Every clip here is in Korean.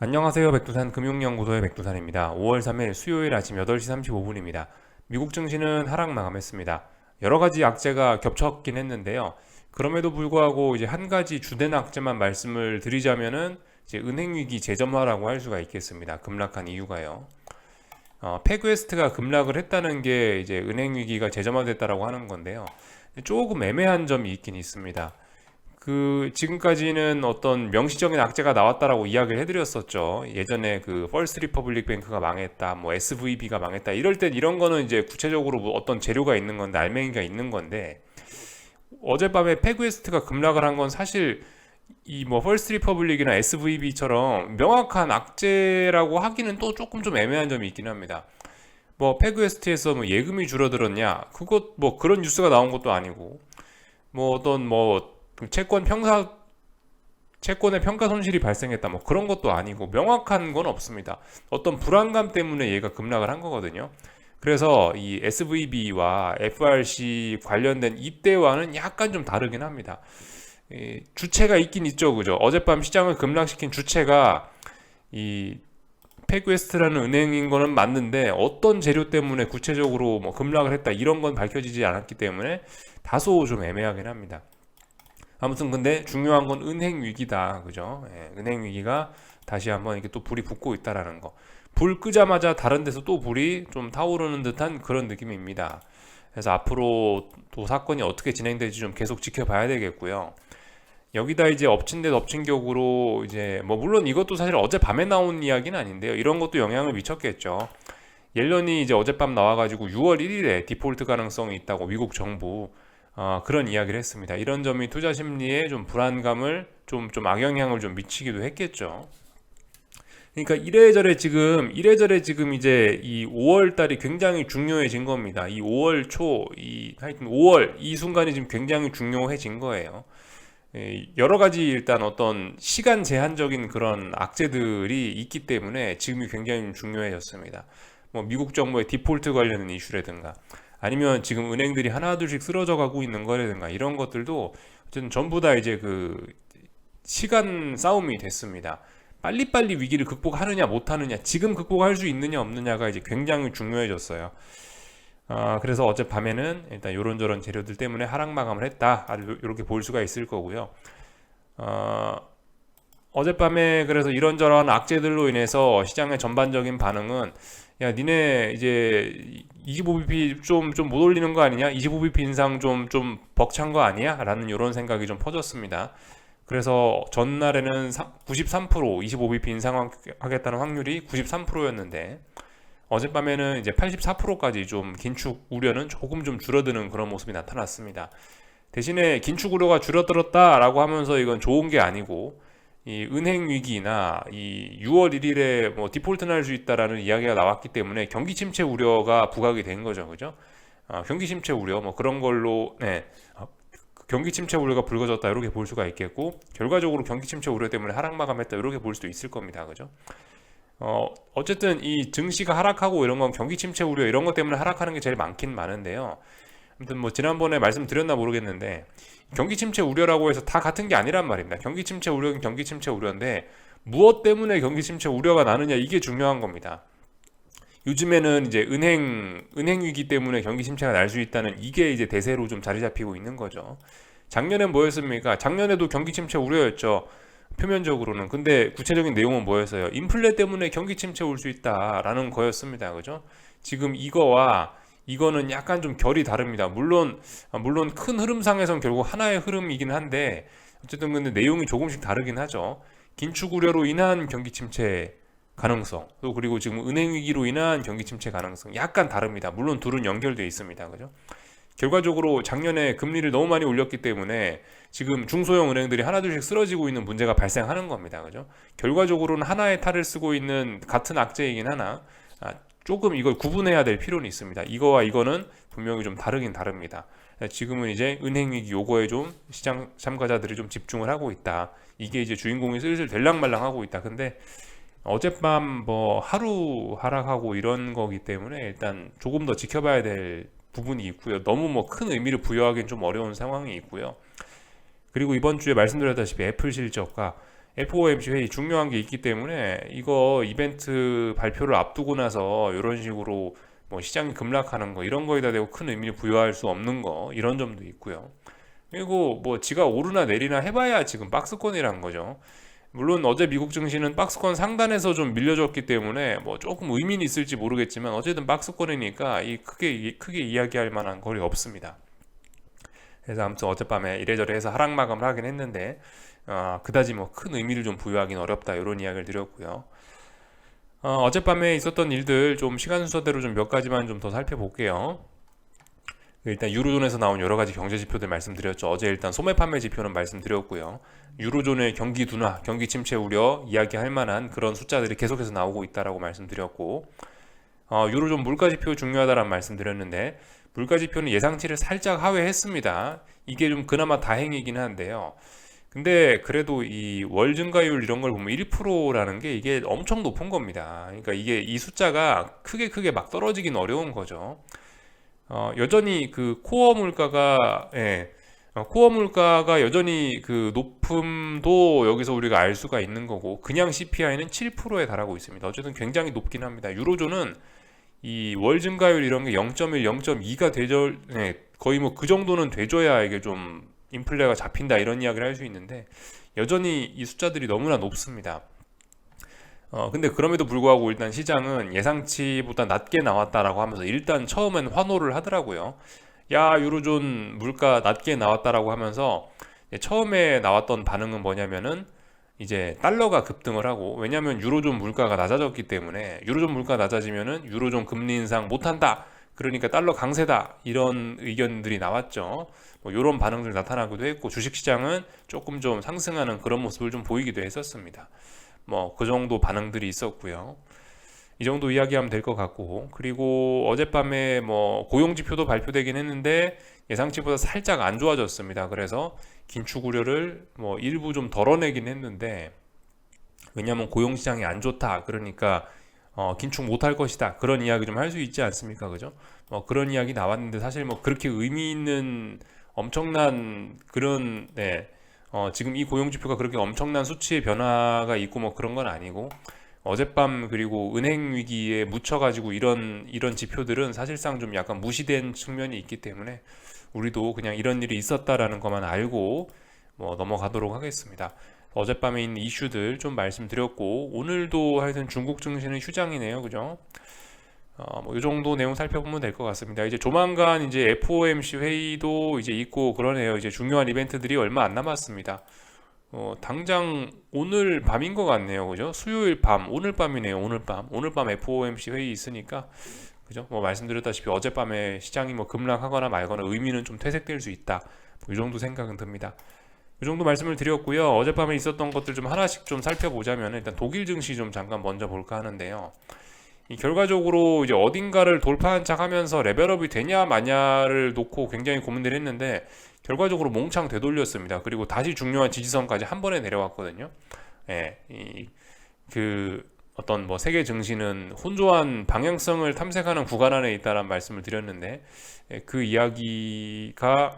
안녕하세요. 백두산 금융연구소의 백두산입니다. 5월 3일 수요일 아침 8시 35분입니다. 미국 증시는 하락 마감했습니다. 여러 가지 악재가 겹쳤긴 했는데요. 그럼에도 불구하고 이제 한 가지 주된 악재만 말씀을 드리자면은 이제 은행 위기 재점화라고 할 수가 있겠습니다. 급락한 이유가요. 패그웨스트가 급락을 했다는 게 이제 은행 위기가 재점화됐다라고 하는 건데요. 조금 애매한 점이 있긴 있습니다. 지금까지는 어떤 명시적인 악재가 나왔다라고 이야기를 해드렸었죠. 예전에 그 퍼스트 리퍼블릭 뱅크가 망했다, 뭐 SVB가 망했다. 이럴 땐 이런 거는 이제 구체적으로 뭐 어떤 재료가 있는 건데, 알맹이가 있는 건데, 어젯밤에 패그웨스트가 급락을 한 건 사실 이 뭐 퍼스트 리퍼블릭이나 SVB처럼 명확한 악재라고 하기는 또 조금 좀 애매한 점이 있긴 합니다. 뭐 패그웨스트에서 뭐 예금이 줄어들었냐? 그것 뭐 그런 뉴스가 나온 것도 아니고, 뭐 어떤 뭐 채권의 평가 손실이 발생했다 뭐 그런 것도 아니고 명확한 건 없습니다. 어떤 불안감 때문에 얘가 급락을 한 거거든요. 그래서 이 SVB와 FRC 관련된 이때와는 약간 좀 다르긴 합니다. 주체가 있긴 있죠, 그죠? 어젯밤 시장을 급락시킨 주체가 이 패그웨스트라는 은행인 거는 맞는데 어떤 재료 때문에 구체적으로 뭐 급락을 했다 이런 건 밝혀지지 않았기 때문에 다소 좀 애매하긴 합니다. 아무튼 근데 중요한 건 은행 위기다, 그죠? 은행 위기가 다시 한번 이렇게 또 불이 붙고 있다라는 거. 불 끄자마자 다른 데서 또 불이 좀 타오르는 듯한 그런 느낌입니다. 그래서 앞으로 또 사건이 어떻게 진행될지 좀 계속 지켜봐야 되겠고요. 여기다 이제 엎친 데 덮친 격으로 이제 뭐 물론 이것도 사실 어젯밤에 나온 이야기는 아닌데요. 이런 것도 영향을 미쳤겠죠. 옐런이 이제 어젯밤 나와가지고 6월 1일에 디폴트 가능성이 있다고 미국 정부 그런 이야기를 했습니다. 이런 점이 투자 심리에 좀 불안감을 좀 악영향을 좀 미치기도 했겠죠. 그러니까 이래저래 지금 이제 이 5월 달이 굉장히 중요해진 겁니다. 이 5월 초, 하여튼 5월 이 순간이 지금 굉장히 중요해진 거예요. 여러 가지 일단 어떤 시간 제한적인 그런 악재들이 있기 때문에 지금이 굉장히 중요해졌습니다. 뭐 미국 정부의 디폴트 관련된 이슈라든가 아니면 지금 은행들이 하나둘씩 쓰러져 가고 있는 거라든가 이런 것들도 어쨌든 전부 다 이제 그 시간 싸움이 됐습니다. 빨리빨리 위기를 극복하느냐 못하느냐 지금 극복할 수 있느냐 없느냐가 이제 굉장히 중요해졌어요. 그래서 어젯밤에는 일단 요런저런 재료들 때문에 하락 마감을 했다. 이렇게 볼 수가 있을 거고요. 어, 어젯밤에 그래서 이런저런 악재들로 인해서 시장의 전반적인 반응은 야, 니네 이제 25bp 좀 못 올리는 거 아니냐? 25bp 인상 좀 벅찬 거 아니야? 라는 이런 생각이 좀 퍼졌습니다. 그래서 전날에는 93% 25bp 인상하겠다는 확률이 93%였는데 어젯밤에는 이제 84%까지 좀 긴축 우려는 조금 좀 줄어드는 그런 모습이 나타났습니다. 대신에 긴축 우려가 줄어들었다라고 하면서 이건 좋은 게 아니고 이 은행 위기나 이 6월 1일에 뭐 디폴트 날 수 있다라는 이야기가 나왔기 때문에 경기 침체 우려가 부각이 된 거죠, 그죠? 경기 침체 우려 뭐 그런 걸로 경기 침체 우려가 불거졌다 이렇게 볼 수가 있겠고 결과적으로 경기 침체 우려 때문에 하락 마감했다 이렇게 볼 수도 있을 겁니다, 그죠? 어쨌든 이 증시가 하락하고 이런 건 경기 침체 우려 이런 것 때문에 하락하는 게 제일 많긴 많은데요. 아무튼 뭐 지난번에 말씀드렸나 모르겠는데 경기 침체 우려라고 해서 다 같은 게 아니란 말입니다. 경기 침체 우려는 경기 침체 우려인데 무엇 때문에 경기 침체 우려가 나느냐 이게 중요한 겁니다. 요즘에는 이제 은행 위기 때문에 경기 침체가 날 수 있다는 이게 이제 대세로 좀 자리 잡히고 있는 거죠. 작년엔 뭐였습니까? 작년에도 경기 침체 우려였죠. 표면적으로는. 근데 구체적인 내용은 뭐였어요? 인플레 때문에 경기 침체 올 수 있다라는 거였습니다. 그죠? 지금 이거는 약간 좀 결이 다릅니다. 물론 큰 흐름상에선 결국 하나의 흐름이긴 한데 어쨌든 근데 내용이 조금씩 다르긴 하죠. 긴축 우려로 인한 경기 침체 가능성 또 그리고 지금 은행 위기로 인한 경기 침체 가능성 약간 다릅니다. 물론 둘은 연결되어 있습니다. 그죠? 결과적으로 작년에 금리를 너무 많이 올렸기 때문에 지금 중소형 은행들이 하나둘씩 쓰러지고 있는 문제가 발생하는 겁니다. 그죠? 결과적으로는 하나의 탈을 쓰고 있는 같은 악재이긴 하나 조금 이걸 구분해야 될 필요는 있습니다. 이거와 이거는 분명히 좀 다르긴 다릅니다. 지금은 이제 은행 위기 요거에 좀 시장 참가자들이 좀 집중을 하고 있다. 이게 이제 주인공이 슬슬 될랑말랑하고 있다. 근데 어젯밤 뭐 하루 하락하고 이런 거기 때문에 일단 조금 더 지켜봐야 될 부분이 있고요. 너무 뭐 큰 의미를 부여하기는 좀 어려운 상황이 있고요. 그리고 이번 주에 말씀드렸다시피 애플 실적과 FOMC 회의 중요한 게 있기 때문에 이거 이벤트 발표를 앞두고 나서 이런 식으로 뭐 시장이 급락하는 거 이런 거에다 대고 큰 의미를 부여할 수 없는 거 이런 점도 있고요. 그리고 뭐 지가 오르나 내리나 해봐야 지금 박스권이란 거죠. 물론 어제 미국 증시는 박스권 상단에서 좀 밀려줬기 때문에 뭐 조금 의미는 있을지 모르겠지만 어쨌든 박스권이니까 이 크게 이야기할 만한 거리 없습니다. 그래서 아무튼 어젯밤에 이래저래 해서 하락 마감을 하긴 했는데 그다지 뭐 큰 의미를 좀 부여하기는 어렵다 이런 이야기를 드렸고요. 어젯밤에 있었던 일들 좀 시간 순서대로 좀 몇 가지만 좀 더 살펴볼게요. 일단 유로존에서 나온 여러 가지 경제 지표들 말씀드렸죠. 어제 일단 소매 판매 지표는 말씀드렸고요. 유로존의 경기 둔화, 경기 침체 우려 이야기할 만한 그런 숫자들이 계속해서 나오고 있다라고 말씀드렸고, 유로존 물가 지표 중요하다라는 말씀드렸는데 물가 지표는 예상치를 살짝 하회했습니다. 이게 좀 그나마 다행이긴 한데요. 근데 그래도 이 월 증가율 이런 걸 보면 1%라는 게 이게 엄청 높은 겁니다. 그러니까 이게 이 숫자가 크게 막 떨어지긴 어려운 거죠. 여전히 그 코어 물가가 코어 물가가 여전히 그 높음도 여기서 우리가 알 수가 있는 거고 그냥 CPI는 7%에 달하고 있습니다. 어쨌든 굉장히 높긴 합니다. 유로존은 이 월 증가율 이런 게 0.1, 0.2가 되죠. 거의 뭐 그 정도는 돼줘야 이게 좀 인플레가 잡힌다 이런 이야기를 할 수 있는데 여전히 이 숫자들이 너무나 높습니다. 근데 그럼에도 불구하고 일단 시장은 예상치보다 낮게 나왔다라고 하면서 일단 처음엔 환호를 하더라고요. 야, 유로존 물가 낮게 나왔다라고 하면서 처음에 나왔던 반응은 뭐냐면은 이제 달러가 급등을 하고 왜냐면 유로존 물가가 낮아졌기 때문에 유로존 물가 낮아지면은 유로존 금리 인상 못한다. 그러니까 달러 강세다. 이런 의견들이 나왔죠. 뭐 이런 반응들 나타나기도 했고 주식시장은 조금 좀 상승하는 그런 모습을 좀 보이기도 했었습니다. 뭐 그 정도 반응들이 있었고요. 이 정도 이야기하면 될 것 같고 그리고 어젯밤에 뭐 고용지표도 발표되긴 했는데 예상치보다 살짝 안 좋아졌습니다. 그래서 긴축 우려를 뭐 일부 좀 덜어내긴 했는데 왜냐하면 고용시장이 안 좋다 그러니까 긴축 못할 것이다 그런 이야기 좀 할 수 있지 않습니까? 그죠? 그런 이야기 나왔는데 사실 뭐 그렇게 의미 있는 엄청난 그런 지금 이 고용지표가 그렇게 엄청난 수치의 변화가 있고 뭐 그런 건 아니고 어젯밤 그리고 은행 위기에 묻혀가지고 이런 지표들은 사실상 좀 약간 무시된 측면이 있기 때문에 우리도 그냥 이런 일이 있었다라는 것만 알고 뭐 넘어가도록 하겠습니다. 어젯밤에 있는 이슈들 좀 말씀드렸고 오늘도 하여튼 중국 증시는 휴장이네요, 그죠? 뭐 이 정도 내용 살펴보면 될 것 같습니다. 이제 조만간 이제 FOMC 회의도 이제 있고 그러네요. 이제 중요한 이벤트들이 얼마 안 남았습니다. 당장 오늘 밤인 것 같네요, 그죠? 수요일 밤, 오늘 밤이네요, 오늘 밤 FOMC 회의 있으니까, 그죠? 뭐 말씀드렸다시피 어젯밤에 시장이 뭐 급락하거나 말거나 의미는 좀 퇴색될 수 있다. 뭐이 정도 생각은 듭니다. 이 정도 말씀을 드렸고요. 어젯밤에 있었던 것들 좀 하나씩 좀 살펴보자면 일단 독일 증시 좀 잠깐 먼저 볼까 하는데요. 이 결과적으로 이제 어딘가를 돌파한 척 하면서 레벨업이 되냐 마냐를 놓고 굉장히 고민을 했는데 결과적으로 몽창 되돌렸습니다. 그리고 다시 중요한 지지선까지 한 번에 내려왔거든요. 그 어떤 뭐 세계 증시는 혼조한 방향성을 탐색하는 구간 안에 있다는 말씀을 드렸는데 그 이야기가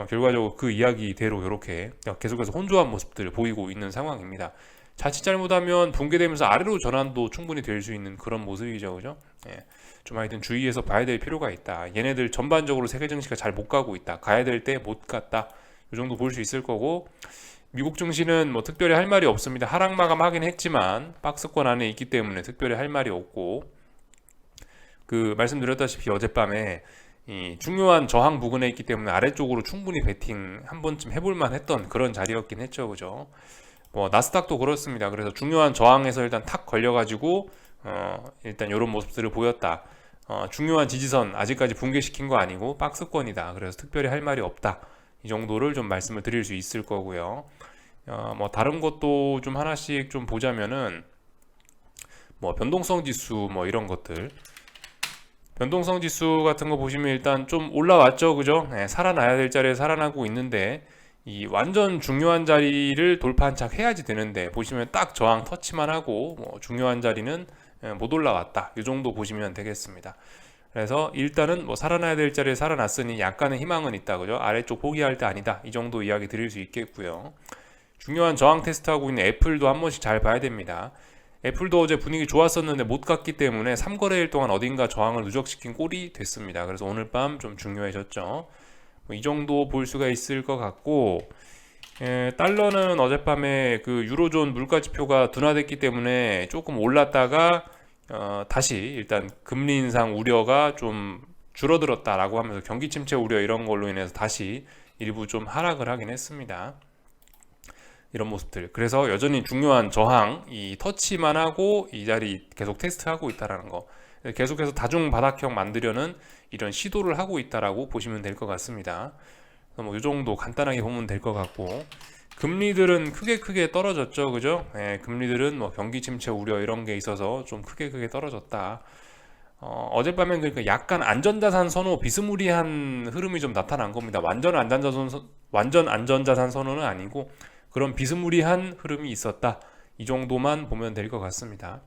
결과적으로 그 이야기대로 이렇게 계속해서 혼조한 모습들을 보이고 있는 상황입니다. 자칫 잘못하면 붕괴되면서 아래로 전환도 충분히 될 수 있는 그런 모습이죠, 그죠? 좀 하여튼 주의해서 봐야 될 필요가 있다. 얘네들 전반적으로 세계 증시가 잘 못 가고 있다. 가야 될 때 못 갔다. 이 정도 볼 수 있을 거고 미국 증시는 뭐 특별히 할 말이 없습니다. 하락 마감하긴 했지만 박스권 안에 있기 때문에 특별히 할 말이 없고 그 말씀드렸다시피 어젯밤에 이 중요한 저항 부근에 있기 때문에 아래쪽으로 충분히 베팅 한 번쯤 해볼 만했던 그런 자리였긴 했죠, 그죠? 뭐 나스닥도 그렇습니다. 그래서 중요한 저항에서 일단 탁 걸려가지고 일단 이런 모습들을 보였다. 중요한 지지선 아직까지 붕괴시킨 거 아니고 박스권이다. 그래서 특별히 할 말이 없다. 이 정도를 좀 말씀을 드릴 수 있을 거고요. 뭐 다른 것도 좀 하나씩 좀 보자면은 뭐 변동성 지수 뭐 이런 것들. 변동성 지수 같은 거 보시면 일단 좀 올라왔죠, 그죠? 살아나야 될 자리에 살아나고 있는데 이 완전 중요한 자리를 돌파한 착 해야지 되는데 보시면 딱 저항 터치만 하고 뭐 중요한 자리는 못 올라왔다. 이 정도 보시면 되겠습니다. 그래서 일단은 뭐 살아나야 될 자리에 살아났으니 약간의 희망은 있다, 그죠? 아래쪽 포기할 때 아니다. 이 정도 이야기 드릴 수 있겠고요. 중요한 저항 테스트하고 있는 애플도 한 번씩 잘 봐야 됩니다. 애플도 어제 분위기 좋았었는데 못 갔기 때문에 3거래일 동안 어딘가 저항을 누적시킨 꼴이 됐습니다. 그래서 오늘 밤 좀 중요해졌죠. 이 정도 볼 수가 있을 것 같고, 달러는 어젯밤에 그 유로존 물가지표가 둔화됐기 때문에 조금 올랐다가 다시 일단 금리 인상 우려가 좀 줄어들었다라고 하면서 경기 침체 우려 이런 걸로 인해서 다시 일부 좀 하락을 하긴 했습니다. 이런 모습들. 그래서 여전히 중요한 저항, 이 터치만 하고 이 자리 계속 테스트하고 있다라는 거. 계속해서 다중 바닥형 만들려는 이런 시도를 하고 있다라고 보시면 될 것 같습니다. 뭐 이 정도 간단하게 보면 될 것 같고, 금리들은 크게 떨어졌죠, 그죠? 금리들은 뭐 경기 침체 우려 이런 게 있어서 좀 크게 떨어졌다. 어젯밤엔 그러니까 약간 안전자산 선호 비스무리한 흐름이 좀 나타난 겁니다. 완전 안전자산 선호는 아니고 그런 비스무리한 흐름이 있었다. 이 정도만 보면 될 것 같습니다.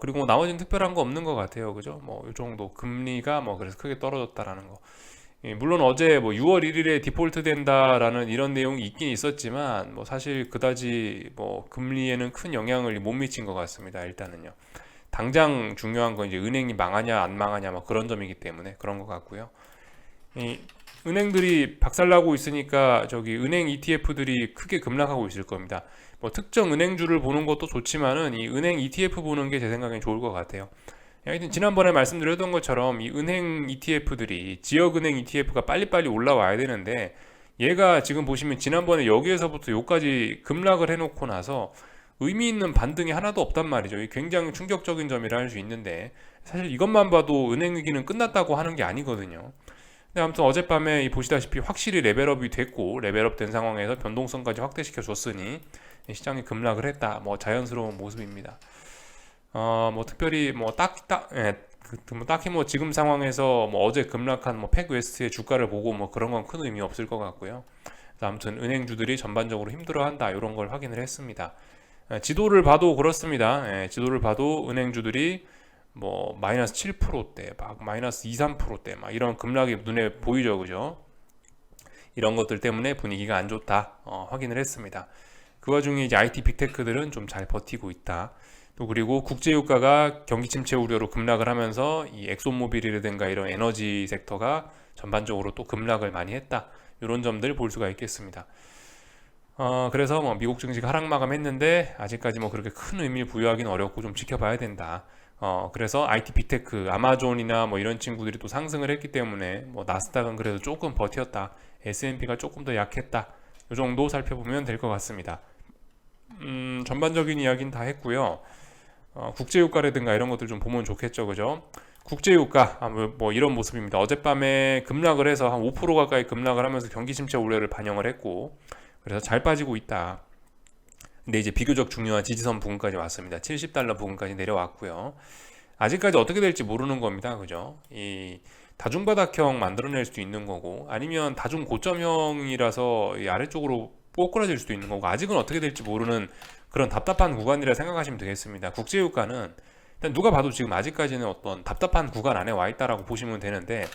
그리고 뭐 나머지는 특별한 거 없는 것 같아요, 그죠? 뭐 이 정도 금리가 뭐 그래서 크게 떨어졌다라는 거. 물론 어제 뭐 6월 1일에 디폴트 된다라는 이런 내용이 있긴 있었지만 뭐 사실 그다지 뭐 금리에는 큰 영향을 못 미친 것 같습니다. 일단은요. 당장 중요한 건 이제 은행이 망하냐 안 망하냐 뭐 그런 점이기 때문에 그런 것 같고요. 이 은행들이 박살나고 있으니까 저기 은행 ETF들이 크게 급락하고 있을 겁니다. 뭐 특정 은행주를 보는 것도 좋지만은 이 은행 ETF 보는 게 제 생각엔 좋을 것 같아요. 하여튼 지난번에 말씀드렸던 것처럼 이 은행 ETF들이 지역은행 ETF가 빨리빨리 올라와야 되는데 얘가 지금 보시면 지난번에 여기에서부터 여기까지 급락을 해놓고 나서 의미 있는 반등이 하나도 없단 말이죠. 이게 굉장히 충격적인 점이라 할 수 있는데 사실 이것만 봐도 은행 위기는 끝났다고 하는 게 아니거든요. 근데 아무튼 어젯밤에 보시다시피 확실히 레벨업이 됐고 레벨업 된 상황에서 변동성까지 확대시켜 줬으니 시장이 급락을 했다. 뭐 자연스러운 모습입니다. 뭐 특별히 뭐 딱히 뭐 지금 상황에서 뭐 어제 급락한 뭐 팩웨스트의 주가를 보고 뭐 그런 건 큰 의미 없을 것 같고요. 아무튼 은행주들이 전반적으로 힘들어한다 이런 걸 확인을 했습니다. 지도를 봐도 그렇습니다. 지도를 봐도 은행주들이 뭐 마이너스 7%대, 막 마이너스 2, 3%대 막 이런 급락이 눈에 보이죠, 그죠? 이런 것들 때문에 분위기가 안 좋다 확인을 했습니다. 그 와중에 이제 IT 빅테크들은 좀 잘 버티고 있다. 또 그리고 국제유가가 경기 침체 우려로 급락을 하면서 이 엑소모빌이라든가 이런 에너지 섹터가 전반적으로 또 급락을 많이 했다. 이런 점들 볼 수가 있겠습니다. 그래서 뭐 미국 증시가 하락 마감했는데 아직까지 뭐 그렇게 큰 의미를 부여하기는 어렵고 좀 지켜봐야 된다. 그래서 IT 빅테크, 아마존이나 뭐 이런 친구들이 또 상승을 했기 때문에 뭐 나스닥은 그래도 조금 버텼다. S&P가 조금 더 약했다. 이 정도 살펴보면 될 것 같습니다. 전반적인 이야기는 다 했고요. 국제유가라든가 이런 것들 좀 보면 좋겠죠, 그죠? 국제유가 뭐 이런 모습입니다. 어젯밤에 급락을 해서 한 5% 가까이 급락을 하면서 경기 침체 우려를 반영을 했고, 그래서 잘 빠지고 있다. 근데 이제 비교적 중요한 지지선 부근까지 왔습니다. 70달러 부근까지 내려왔고요. 아직까지 어떻게 될지 모르는 겁니다, 그죠? 이 다중바닥형 만들어낼 수도 있는 거고, 아니면 다중 고점형이라서 이 아래쪽으로 꼬꾸라질 수도 있는 거고, 아직은 어떻게 될지 모르는 그런 답답한 구간이라 생각하시면 되겠습니다. 국제유가는 일단 누가 봐도 지금 아직까지는 어떤 답답한 구간 안에 와 있다라고 보시면 되는데,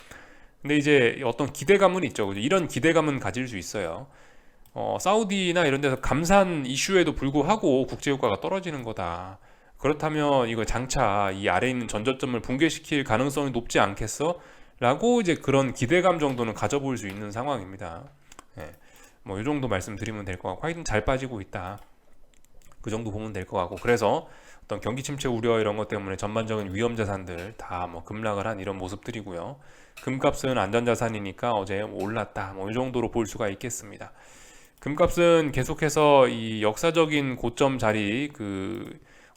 근데 이제 어떤 기대감은 있죠. 그죠? 이런 기대감은 가질 수 있어요. 사우디나 이런 데서 감산 이슈에도 불구하고 국제유가가 떨어지는 거다. 그렇다면 이거 장차 이 아래에 있는 전저점을 붕괴시킬 가능성이 높지 않겠어? 라고 이제 그런 기대감 정도는 가져볼 수 있는 상황입니다. 뭐 이 정도 말씀드리면 될 것 같고, 하여튼 잘 빠지고 있다. 그 정도 보면 될 것 같고, 그래서 어떤 경기 침체 우려 이런 것 때문에 전반적인 위험 자산들 다 뭐 급락을 한 이런 모습들이고요. 금값은 안전자산이니까 어제 올랐다. 뭐 이 정도로 볼 수가 있겠습니다. 금값은 계속해서 이 역사적인 고점 자리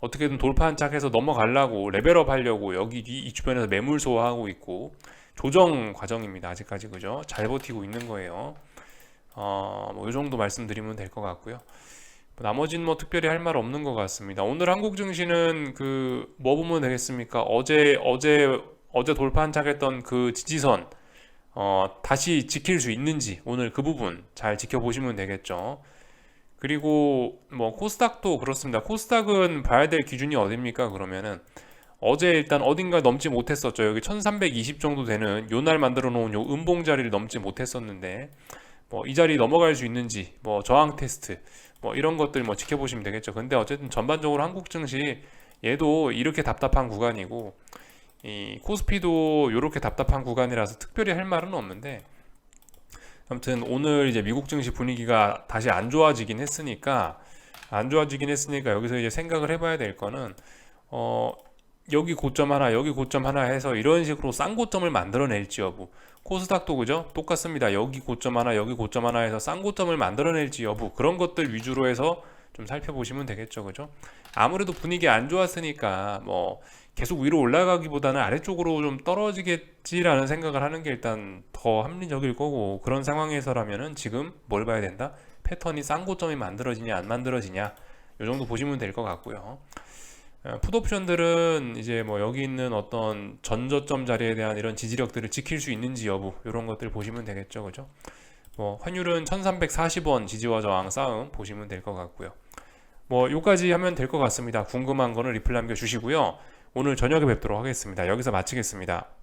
어떻게든 돌파 한착해서 넘어가려고 레벨업 하려고 여기 이 주변에서 매물 소화하고 있고 조정 과정입니다. 아직까지 그죠? 잘 버티고 있는 거예요. 뭐 이 정도 말씀드리면 될 것 같고요. 나머지는 뭐 특별히 할 말 없는 것 같습니다. 오늘 한국 증시는 뭐 보면 되겠습니까? 어제 돌파 한착했던 그 지지선 다시 지킬 수 있는지 오늘 그 부분 잘 지켜보시면 되겠죠. 그리고 뭐 코스닥도 그렇습니다. 코스닥은 봐야 될 기준이 어딥니까? 그러면은 어제 일단 어딘가 넘지 못했었죠. 여기 1320 정도 되는 요 날 만들어 놓은 요 음봉 자리를 넘지 못했었는데 뭐 이 자리 넘어갈 수 있는지, 뭐 저항 테스트, 뭐 이런 것들 뭐 지켜보시면 되겠죠. 근데 어쨌든 전반적으로 한국 증시 얘도 이렇게 답답한 구간이고 이 코스피도 이렇게 답답한 구간이라서 특별히 할 말은 없는데, 아무튼 오늘 이제 미국 증시 분위기가 다시 안 좋아지긴 했으니까 여기서 이제 생각을 해봐야 될 거는 어 여기 고점 하나 여기 고점 하나 해서 이런 식으로 쌍고점을 만들어낼지 여부. 코스닥도 그죠? 똑같습니다. 여기 고점 하나 여기 고점 하나 해서 쌍고점을 만들어낼지 여부, 그런 것들 위주로 해서 좀 살펴보시면 되겠죠, 그죠? 아무래도 분위기 안 좋았으니까 뭐 계속 위로 올라가기보다는 아래쪽으로 좀 떨어지겠지라는 생각을 하는 게 일단 더 합리적일 거고, 그런 상황에서라면은 지금 뭘 봐야 된다? 패턴이 쌍고점이 만들어지냐 안 만들어지냐, 요 정도 보시면 될 것 같고요. 풋옵션들은 이제 뭐 여기 있는 어떤 전저점 자리에 대한 이런 지지력들을 지킬 수 있는지 여부, 이런 것들 보시면 되겠죠, 그죠? 뭐 환율은 1340원 지지와 저항 싸움 보시면 될 것 같고요. 뭐 요까지 하면 될 것 같습니다. 궁금한 거는 리플 남겨주시고요. 오늘 저녁에 뵙도록 하겠습니다. 여기서 마치겠습니다.